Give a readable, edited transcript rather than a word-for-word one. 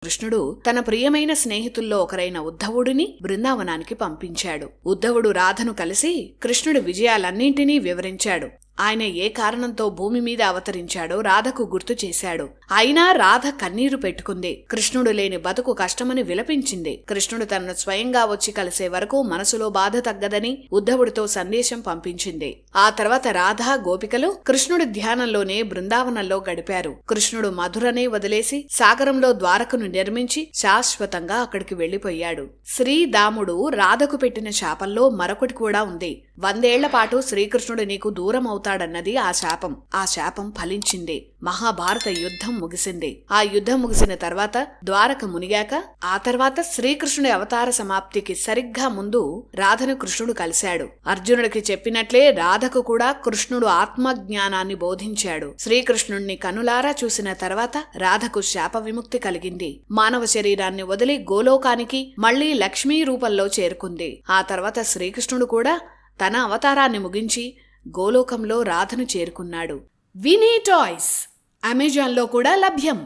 కృష్ణుడు తన ప్రియమైన స్నేహితుల్లో ఒకరైన ఉద్ధవుడిని బృందావనానికి పంపించాడు. ఉద్ధవుడు రాధను కలిసి కృష్ణుడి విజయాలన్నింటినీ వివరించాడు. ఆయన ఏ కారణంతో భూమి మీద అవతరించాడో రాధకు గుర్తు చేశాడు. అయినా రాధ కన్నీరు పెట్టుకుంది. కృష్ణుడు లేని బతుకు కష్టమని విలపించింది. కృష్ణుడు తనను స్వయంగా వచ్చి కలిసే వరకు మనసులో బాధ తగ్గదని ఉద్ధవుడితో సందేశం పంపించింది. ఆ తర్వాత రాధ గోపికలు కృష్ణుడి ధ్యానంలోనే బృందావనంలో గడిపారు. కృష్ణుడు మధురనే వదిలేసి సాగరంలో ద్వారకను నిర్మించి శాశ్వతంగా అక్కడికి వెళ్లిపోయాడు. శ్రీదాముడు రాధకు పెట్టిన శాపంలో మరొకటి కూడా ఉంది. 100 ఏళ్ల పాటు శ్రీకృష్ణుడు నీకు దూరం అవుతాడన్నది ఆ శాపం. ఆ శాపం ఫలించింది. మహాభారత యుద్ధం ముగిసింది. ఆ యుద్ధం ముగిసిన తర్వాత ద్వారక మునిగాక ఆ తర్వాత శ్రీకృష్ణుడి అవతార సమాప్తికి సరిగ్గా ముందు రాధను కృష్ణుడు కలిశాడు. అర్జునుడికి చెప్పినట్లే రాధకు కూడా కృష్ణుడు ఆత్మజ్ఞానాన్ని బోధించాడు. శ్రీకృష్ణుణ్ణి కనులారా చూసిన తర్వాత రాధకు శాప విముక్తి కలిగింది. మానవ శరీరాన్ని వదిలి గోలోకానికి మళ్లీ లక్ష్మీ రూపంలో చేరుకుంది. ఆ తర్వాత శ్రీకృష్ణుడు కూడా తన అవతారాన్ని ముగించి గోలోకంలో రాధను చేరుకున్నాడు. వినీ టాయ్స్ అమెజాన్లో కూడా లభ్యం.